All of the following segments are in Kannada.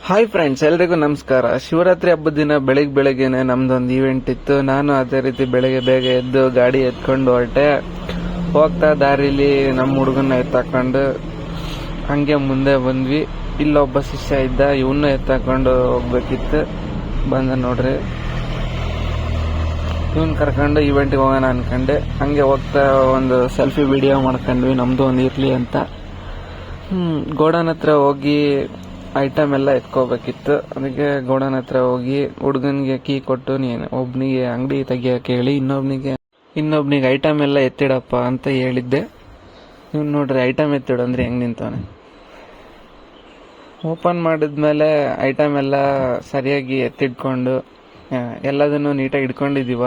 ಹಾಯ್ ಫ್ರೆಂಡ್ಸ್, ಎಲ್ರಿಗೂ ನಮಸ್ಕಾರ. ಶಿವರಾತ್ರಿ ಹಬ್ಬದ ದಿನ ಬೆಳಗ್ಗೆನೆ ನಮ್ದೊಂದು ಈವೆಂಟ್ ಇತ್ತು. ನಾನು ಅದೇ ರೀತಿ ಬೆಳಗ್ಗೆ ಬೇಗ ಎದ್ದು ಗಾಡಿ ಎತ್ಕೊಂಡು ಹೊರಟೆ. ಹೋಗ್ತಾ ದಾರಿಲಿ ನಮ್ಮ ಹುಡುಗನ್ನ ಎತ್ತಾಕೊಂಡು ಹಂಗೆ ಮುಂದೆ ಬಂದ್ವಿ. ಇಲ್ಲೊಬ್ಬ ಶಿಷ್ಯ ಇದ್ದ, ಇವನ್ನ ಎತ್ತಾಕೊಂಡು ಹೋಗ್ಬೇಕಿತ್ತು. ಬಂದ ನೋಡ್ರಿ, ಇವನ್ ಕರ್ಕೊಂಡು ಈವೆಂಟ್ಗೆ ಹೋಗೋಣ ಅನ್ಕೊಂಡೆ. ಹಂಗೆ ಹೋಗ್ತಾ ಒಂದು ಸೆಲ್ಫಿ ವಿಡಿಯೋ ಮಾಡ್ಕೊಂಡ್ವಿ, ನಮ್ದು ಒಂದು ಇರ್ಲಿ ಅಂತ. ಗೋಡನ್ ಹತ್ರ ಹೋಗಿ ಐಟಮ್ ಎಲ್ಲ ಎತ್ಕೋಬೇಕಿತ್ತು. ಅದಕ್ಕೆ ಗೋಡನ್ ಹತ್ರ ಹೋಗಿ ಹುಡುಗನಿಗೆ ಕೀ ಕೊಟ್ಟು, ನೀನು ಒಬ್ನಿಗೆ ಅಂಗಡಿ ತೆಗಿಯಕ್ಕೆ ಹೇಳಿ ಇನ್ನೊಬ್ನಿಗೆ ಐಟಮ್ ಎಲ್ಲ ಎತ್ತಿಡಪ್ಪ ಅಂತ ಹೇಳಿದ್ದೆ. ಇವ್ನು ನೋಡ್ರಿ, ಐಟಮ್ ಎತ್ತಿಡು ಅಂದ್ರೆ ಹೆಂಗ್ ನಿಂತವನೆ. ಓಪನ್ ಮಾಡಿದ್ಮೇಲೆ ಐಟಮ್ ಎಲ್ಲ ಸರಿಯಾಗಿ ಎತ್ತಿಡ್ಕೊಂಡು ಎಲ್ಲದನ್ನು ನೀಟಾಗಿ ಇಟ್ಕೊಂಡಿದೀವ,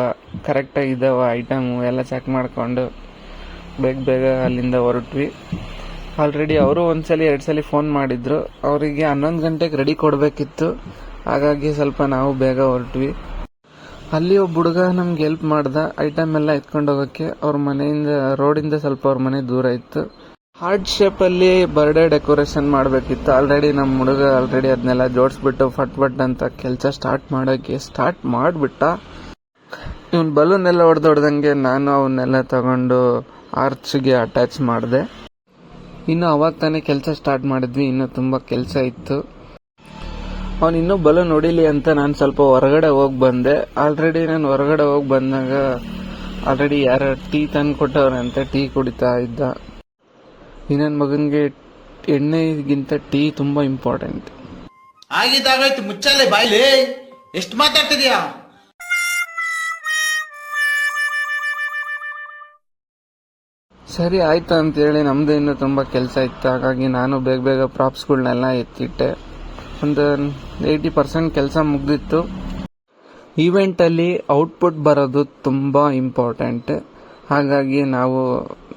ಕರೆಕ್ಟಾಗಿ ಇದ್ದಾವ ಐಟಮು ಎಲ್ಲ ಚೆಕ್ ಮಾಡ್ಕೊಂಡು ಬೇಗ ಅಲ್ಲಿಂದ ಹೊರಟ್ವಿ. ಆಲ್ರೆಡಿ ಅವರು ಒಂದ್ಸಲಿ 2 ಸಲ ಫೋನ್ ಮಾಡಿದ್ರು. ಅವರಿಗೆ 11 ಗಂಟೆಗೆ ರೆಡಿ ಕೊಡಬೇಕಿತ್ತು. ಹಾಗಾಗಿ ಸ್ವಲ್ಪ ನಾವು ಬೇಗ ಹೊರಟ್ವಿ. ಅಲ್ಲಿ ಒಬ್ಬ ಹುಡುಗ ನಮ್ಗೆ ಹೆಲ್ಪ್ ಮಾಡ್ದ ಐಟಮ್ ಎಲ್ಲ ಎತ್ಕೊಂಡು ಹೋಗೋಕ್ಕೆ. ಅವ್ರ ಮನೆಯಿಂದ ರೋಡಿಂದ ಸ್ವಲ್ಪ ಅವ್ರ ಮನೆ ದೂರ ಇತ್ತು. ಹಾರ್ಟ್ ಶೇಪಲ್ಲಿ ಬರ್ಡೇ ಡೆಕೋರೇಷನ್ ಮಾಡಬೇಕಿತ್ತು. ಆಲ್ರೆಡಿ ನಮ್ಮ ಹುಡುಗ ಅದನ್ನೆಲ್ಲ ಜೋಡಿಸ್ಬಿಟ್ಟು ಫಟ್ ಅಂತ ಕೆಲಸ ಸ್ಟಾರ್ಟ್ ಮಾಡಿಬಿಟ್ಟ. ಇವನ್ ಬಲೂನ್ ಎಲ್ಲ ಹೊಡೆದಂಗೆ ನಾನು ಅವನ್ನೆಲ್ಲ ತಗೊಂಡು ಆರ್ಚ್ಗೆ ಅಟ್ಯಾಚ್ ಮಾಡಿದೆ. ಇನ್ನು ಅವಾಗ ತಾನೇ ಕೆಲಸ ಸ್ಟಾರ್ಟ್ ಮಾಡಿದ್ವಿ. ಇನ್ನು ತುಂಬಾ ಕೆಲಸ ಇತ್ತು. ಅವನು ಇನ್ನೂ ಬಲೂನ್ ಹೊಡಿಲಿ ಅಂತ ನಾನು ಸ್ವಲ್ಪ ಹೊರಗಡೆ ಹೋಗಿ ಬಂದೆ. ಆಲ್ರೆಡಿ ನಾನು ಹೊರಗಡೆ ಹೋಗಿ ಬಂದಾಗ ಯಾರೋ ಟೀ ತಂದು ಕೊಟ್ಟವ್ರಂತೆ. ಟೀ ಕುಡಿತಾ ಇದ್ದ. ನನ್ನ ಮಗನಿಗೆ ಎಣ್ಣೆಗಿಂತ ಟೀ ತುಂಬಾ ಇಂಪಾರ್ಟೆಂಟ್. ಆಗಿದ್ದಾಗಾಯ್ತು, ಮುಚ್ಚಾಲೆ ಬಾಯ್ಲಿ, ಎಷ್ಟು ಮಾತಾಡ್ತಿದ್ಯಾ? ಸರಿ ಆಯ್ತು ಅಂತೇಳಿ ನಮ್ದು ಇನ್ನೂ ತುಂಬ ಕೆಲಸ ಇತ್ತು. ಹಾಗಾಗಿ ನಾನು ಬೇಗ ಪ್ರಾಪ್ಸ್ಗಳನ್ನೆಲ್ಲ ಎತ್ತಿಟ್ಟೆ. ಒಂದು 80% ಕೆಲಸ ಮುಗ್ದಿತ್ತು. ಈವೆಂಟಲ್ಲಿ ಔಟ್ಪುಟ್ ಬರೋದು ತುಂಬ ಇಂಪಾರ್ಟೆಂಟ್. ಹಾಗಾಗಿ ನಾವು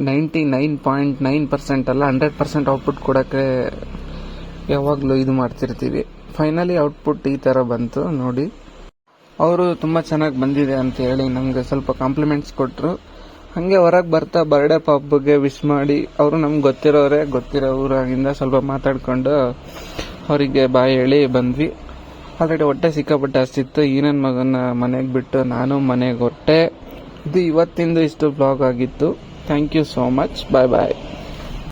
99.9% ಅಲ್ಲ 100% ಔಟ್ಪುಟ್ ಕೊಡೋಕ್ಕೆ ಯಾವಾಗಲೂ ಇದು ಮಾಡ್ತಿರ್ತೀವಿ. ಫೈನಲಿ ಔಟ್ಪುಟ್ ಈ ಥರ ಬಂತು ನೋಡಿ. ಅವರು ತುಂಬ ಚೆನ್ನಾಗಿ ಬಂದಿದೆ ಅಂತ ಹೇಳಿ ನಮಗೆ ಸ್ವಲ್ಪ ಕಾಂಪ್ಲಿಮೆಂಟ್ಸ್ ಕೊಟ್ಟರು. ಹಂಗೆ ಹೊರಗೆ ಬರ್ತಾ ಬರ್ಡೇ ಪಾಪ್ಗೆ ವಿಶ್ ಮಾಡಿ, ಅವರು ನಮ್ಗೆ ಗೊತ್ತಿರೋ ಊರಾಗಿಂದ ಸ್ವಲ್ಪ ಮಾತಾಡ್ಕೊಂಡು ಅವರಿಗೆ ಬಾಯ್ ಹೇಳಿ ಬಂದ್ವಿ. ಆಲ್ರೆಡಿ ಹೊಟ್ಟೆ ಸಿಕ್ಕಾಪಟ್ಟೆ ಹಸಿತ್ತು. ಈ ನನ್ನ ಮಗನ ಮನೆಗೆ ಬಿಟ್ಟು ನಾನು ಮನೆಗೆ ಹೊರಟೆ. ಇದು ಇವತ್ತಿಂದು ಇಷ್ಟು ಬ್ಲಾಗ್ ಆಗಿತ್ತು. Thank you so much. Bye.